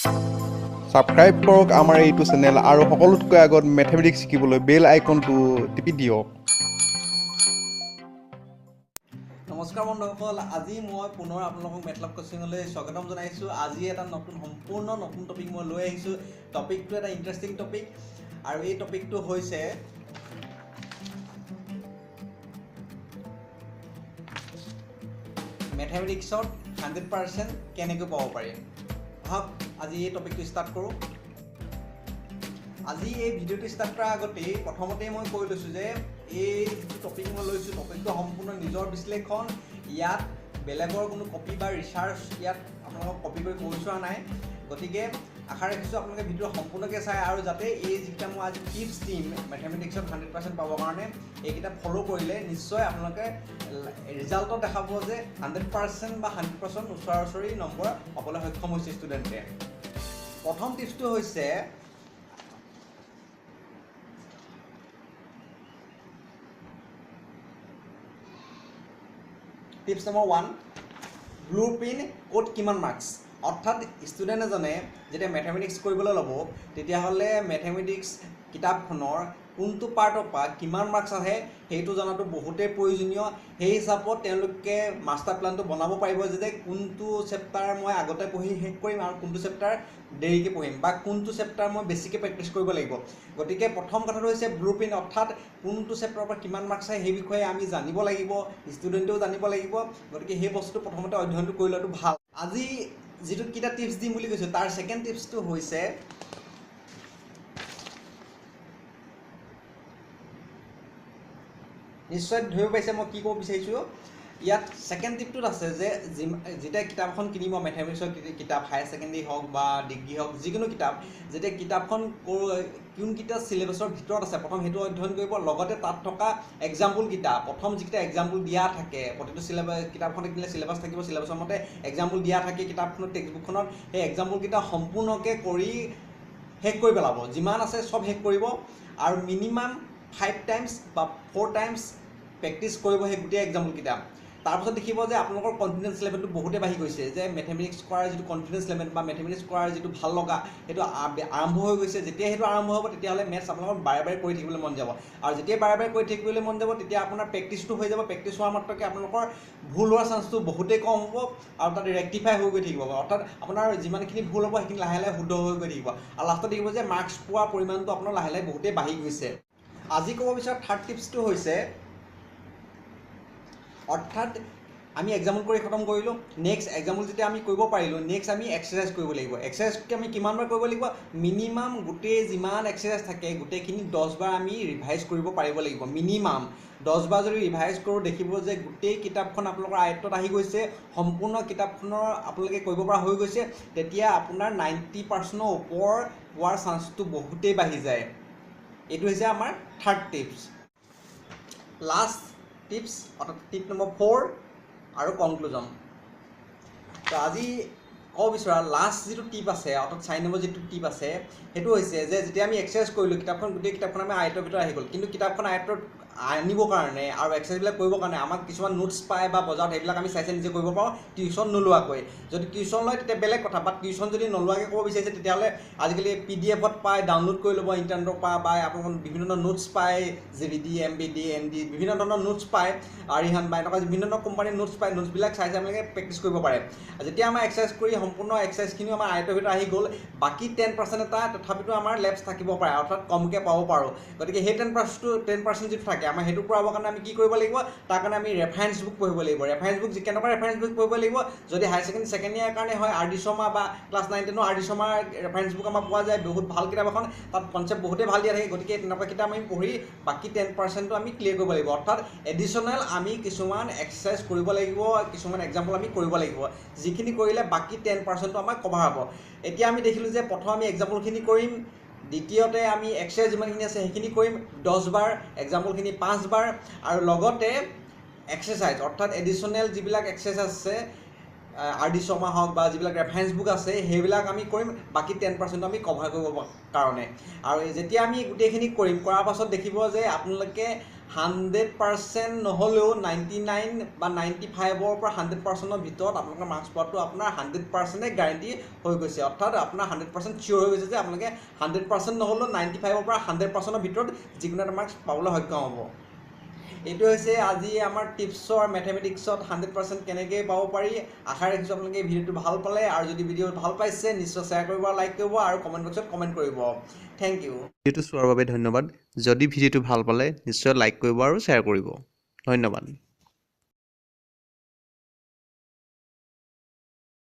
Subscribe কৰক আমাৰ এইটো চেনেল আৰু সকলোতকৈ আগত মেথমেটিক্স শিকিবলৈ বেল আইকনটো টিপি দিয়ক। নমস্কাৰ বন্ধুসকল, আজি মই পুনৰ আপোনালোকক মেথলব কোচিঙলৈ স্বাগতম জনাইছোঁ। আজি এটা সম্পূৰ্ণ নতুন টপিক মই লৈ আহিছোঁ। টপিকটো এটা ইণ্টাৰেষ্টিং টপিক আৰু এই টপিকটো হৈছে মেথমেটিক্সত 100% কেনেকৈ পাব পাৰি। আহক আজি এই টপিকটো ষ্টাৰ্ট কৰোঁ। আজি এই ভিডিঅ'টো ষ্টাৰ্ট কৰাৰ আগতেই প্ৰথমতেই মই কৈ লৈছোঁ যে এই যিটো টপিক মই লৈছোঁ, টপিকটো সম্পূৰ্ণ নিজৰ বিশ্লেষণ। ইয়াত বেলেগৰ কোনো কপি বা ৰিচাৰ্চ ইয়াত আপোনালোকক কপি কৰি কৈ চোৱা নাই। গতিকে আশা ৰাখিছোঁ আপোনালোকে ভিডিঅ'টো সম্পূৰ্ণকৈ চাই আৰু যাতে এই যিকেইটা মই আজি টিপছ দিম মেথমেটিক্সত 100% পাবৰ কাৰণে, এইকেইটা ফ'ল' কৰিলে নিশ্চয় আপোনালোকে ৰিজাল্টত দেখা পাব যে 100% বা 100% ওচৰা ওচৰি নম্বৰ পাবলৈ সক্ষম হৈছে ষ্টুডেণ্টে। প্ৰথম টিপছটো হৈছে টিপছ নম্বৰ 1, ব্লু প্ৰিণ্ট ক'ত কিমান মাৰ্কছ। অৰ্থাৎ ষ্টুডেণ্ট এজনে যেতিয়া মেথমেটিক্স কৰিবলৈ ল'ব তেতিয়াহ'লে মেথমেটিক্স কিতাপখনৰ কোনটো পাৰ্টৰ পৰা কিমান মাৰ্কছ আহে সেইটো জনাটো বহুতেই প্ৰয়োজনীয়। সেই হিচাপত তেওঁলোকে মাষ্টাৰ প্লেনটো বনাব পাৰিব যে কোনটো চেপ্টাৰ মই আগতে পঢ়ি শেষ কৰিম আৰু কোনটো চেপ্টাৰ দেৰিকৈ পঢ়িম বা কোনটো চেপ্টাৰ মই বেছিকৈ প্ৰেক্টিছ কৰিব লাগিব। গতিকে প্ৰথম কথাটো হৈছে ব্লু প্ৰিণ্ট, অৰ্থাৎ কোনটো চেপ্টাৰৰ পৰা কিমান মাৰ্কছ আহে সেই বিষয়ে আমি জানিব লাগিব, ষ্টুডেণ্টেও জানিব লাগিব। গতিকে সেই বস্তুটো প্ৰথমতে অধ্যয়নটো কৰি লোৱাটো ভাল। আজি যিটো কেইটা টিপছ দিম বুলি কৈছোঁ তাৰ ছেকেণ্ড টিপছটো হৈছে নিশ্চয় ধৰিব পাৰিছে মই কি ক'ব বিচাৰিছোঁ। ইয়াত ছেকেণ্ড টিপটোত আছে যে যেতিয়া কিতাপখন কিনিব, মেথমেটিক্সৰ কিতাপ হায়াৰ ছেকেণ্ডেৰী হওক বা ডিগ্ৰী হওক যিকোনো কিতাপ, যেতিয়া কিতাপখন কোনকেইটা চিলেবাছৰ ভিতৰত আছে প্ৰথম সেইটো অধ্যয়ন কৰিব। লগতে তাত থকা এক্সাম্পল কিতাপ, প্ৰথম যিকেইটা এক্সাম্পল দিয়া থাকে প্ৰতিটো কিতাপখনে কিনিলে চিলেবাছ থাকিব, চিলেবাছৰ মতে এক্সাম্পল দিয়া থাকে কিতাপখনত টেক্সটবুকখনত, সেই এক্সাম্পলকেইটা সম্পূৰ্ণকৈ কৰি শেষ কৰি পেলাব। যিমান আছে চব শেষ কৰিব আৰু মিনিমাম 5 টাইমছ বা 4 টাইমছ প্ৰেক্টিছ কৰিব সেই গোটেই এক্সাম্পলকেইটা। তাৰপিছত দেখিব যে আপোনালোকৰ কনফিডেঞ্চ লেভেলটো বহুতেই বাঢ়ি গৈছে, যে মেথমেটিক্স কৰাৰ যিটো কনফিডেঞ্চ লেভেল বা মেথমেটিক্স কৰাৰ যিটো ভাল লগা সেইটো আৰম্ভ হৈ গৈছে। যেতিয়া সেইটো আৰম্ভ হ'ব তেতিয়াহ'লে মেথছ আপোনালোকৰ বাৰে বাৰে কৰি থাকিবলৈ মন যাব আৰু যেতিয়া বাৰে বাৰে কৰি থাকিবলৈ মন যাব তেতিয়া আপোনাৰ প্ৰেক্টিছটো হৈ যাব। প্ৰেক্টিছ হোৱাৰ মাত্ৰকে আপোনালোকৰ ভুল হোৱাৰ চান্সটো বহুতেই কম হ'ব আৰু তাত ৰেক্টিফাই হৈ গৈ থাকিব। অৰ্থাৎ আপোনাৰ যিমানখিনি ভুল হ'ব সেইখিনি লাহে লাহে শুদ্ধ হৈ গৈ থাকিব আৰু লাষ্টত দেখিব যে মাৰ্কছ পোৱাৰ পৰিমাণটো আপোনাৰ লাহে লাহে বহুতেই বাঢ়ি গৈছে। আজি ক'ব বিচৰা থাৰ্ড টিপছটো হৈছে, অৰ্থাৎ আমি এক্সাম্পল কৰি খতম কৰিলোঁ, নেক্সট এক্সাম্পল যেতিয়া আমি কৰিব পাৰিলোঁ নেক্সট আমি এক্সাৰচাইজ কৰিব লাগিব। এক্সাৰচাইজকে আমি কিমানবাৰ কৰিব লাগিব, মিনিমাম গোটেই যিমান এক্সাৰচাইজ থাকে গোটেইখিনি 10 বাৰ আমি ৰিভাইজ কৰিব পাৰিব লাগিব। মিনিমাম 10 বাৰ যদি ৰিভাইজ কৰোঁ দেখিব যে গোটেই কিতাপখন আপোনালোকৰ আয়ত্তত আহি গৈছে, সম্পূৰ্ণ কিতাপখনৰ আপোনালোকে কৰিব পৰা হৈ গৈছে। তেতিয়া আপোনাৰ 90%ৰ ওপৰ হোৱাৰ চান্সটো বহুতেই বাঢ়ি যায়। এইটো হৈছে আমাৰ থাৰ্ড টিপছ। লাষ্ট টিপছ অৰ্থাৎ টিপ নম্বৰ 4 আৰু কনক্লুজন। তো আজি ক'ব বিচৰা লাষ্ট যিটো টিপ আছে অৰ্থাৎ 4 নম্বৰ যিটো টিপ আছে সেইটো হৈছে যে যেতিয়া আমি এক্সাৰচাইজ কৰিলোঁ গোটেই কিতাপখন আমি আয়ত্তৰ ভিতৰত আহি গ'ল, কিন্তু কিতাপখন আয়ত্তত আনিবৰ কাৰণে আৰু এক্সাৰচাইজবিলাক কৰিবৰ কাৰণে আমাক কিছুমান নোটছ পায় বা বজাৰত সেইবিলাক আমি চাই নিজে কৰিব পাৰোঁ টিউশ্যন নোলোৱাকৈ। যদি টিউশ্যন লয় তেতিয়া বেলেগ কথা, বা টিউশ্যন যদি নোলোৱাকৈ ক'ব বিচাৰিছে তেতিয়াহ'লে আজিকালি PDF-ত পায়, ডাউনলোড কৰি ল'ব ইণ্টাৰনেটৰ পৰা, বা আপোনালোকৰ বিভিন্ন ধৰণৰ নোটছ পায়, JVD, MBD, ND বিভিন্ন ধৰণৰ নোটছ পায়, আৰিহান বা এনেকুৱা বিভিন্ন ধৰণৰ কোম্পানীৰ নোটছ পায়। নোটছবিলাক চাই আপোনালোকে প্ৰেক্টিছ কৰিব পাৰে। যেতিয়া আমাৰ এক্সাৰচাইজ কৰি সম্পূৰ্ণ এক্সাৰচাইজখিনিও আমাৰ আয়ত্তৰ ভিতৰত আহি গ'ল, বাকী 10% এটা তথাপিতো আমাৰ লেপছ থাকিব পাৰে, অৰ্থাৎ কমকৈ পাব পাৰোঁ। গতিকে সেই 10% যিটো থাকে আমাৰ সেইটো পূৰাবৰ কাৰণে আমি কি কৰিব লাগিব, তাৰ কাৰণে আমি ৰেফাৰেঞ্চ বুক পঢ়িব লাগিব। ৰেফাৰেঞ্চ বুক কেনেকুৱা ৰেফাৰেঞ্চ বুক পঢ়িব লাগিব, যদি হায়াৰ ছেকেণ্ডেৰী ছেকেণ্ড ইয়াৰৰ কাৰণে হয় RD শৰ্মা বা ক্লাছ 9-10ৰ RD শৰ্মাৰ ৰেফাৰেঞ্চ বুক আমাৰ পোৱা যায়, বহুত ভাল কিতাপ এখন, তাত কনচেপ্ট বহুতেই ভাল দিয়া থাকে। গতিকে তেনেকুৱা কিতাপ আমি পঢ়ি বাকী 10%টো আমি ক্লিয়াৰ কৰিব লাগিব। অৰ্থাৎ এডিশ্যনেল আমি কিছুমান এক্সাৰচাইজ কৰিব লাগিব, কিছুমান এক্সাম্পল আমি কৰিব লাগিব, যিখিনি কৰিলে বাকী 10%টো আমাৰ কভাৰ হ'ব। এতিয়া আমি দেখিলোঁ যে প্ৰথম আমি এক্সাম্পলখিনি কৰিম, দ্বিতীয়তে আমি এক্সাৰচাইজ যিমানখিনি আছে সেইখিনি কৰিম 10 বাৰ, এক্সাম্পলখিনি 5 বাৰ, আৰু লগতে এক্সাৰচাইজ অৰ্থাৎ এডিশ্যনেল যিবিলাক এক্সাৰচাইজ আছে RD শৰ্মা হওক বা যিবিলাক ৰেফাৰেঞ্চ বুক আছে সেইবিলাক আমি কৰিম বাকী 10% আমি কভাৰ কৰিব কাৰণে। আৰু যেতিয়া আমি গোটেইখিনি কৰিম, কৰাৰ পাছত দেখিব যে আপোনালোকে 100% নহ'লেও 99 বা 95ৰ পৰা 100%ৰ ভিতৰত আপোনালোকৰ মাৰ্কছ পোৱাটো আপোনাৰ 100%ই গেৰাণ্টি হৈ গৈছে। অৰ্থাৎ আপোনাৰ 100% চিয়'ৰ হৈ গৈছে যে আপোনালোকে 100% নহ'লেও 95ৰ পৰা 100%ৰ ভিতৰত যিকোনো এটা মাৰ্কছ পাবলৈ সক্ষম হ'ব। এইটো হৈছে আজি আমাৰ টিপছৰ মেথমেটিক্সত 100% কেনেকৈ পাব পাৰি। আশা ৰাখিছোঁ আপোনালোকে ভিডিঅ'টো ভাল পালে, আৰু যদি ভিডিঅ' ভাল পাইছে নিশ্চয় শ্বেয়াৰ কৰিব, লাইক কৰিব আৰু কমেণ্ট বক্সত কমেণ্ট কৰিব। Thank you. ভিডিঅ'টো চোৱাৰ বাবে ধন্যবাদ। যদি ভিডিঅ'টো ভাল পালে নিশ্চয় লাইক কৰিব আৰু শ্বেয়াৰ কৰিব। ধন্যবাদ।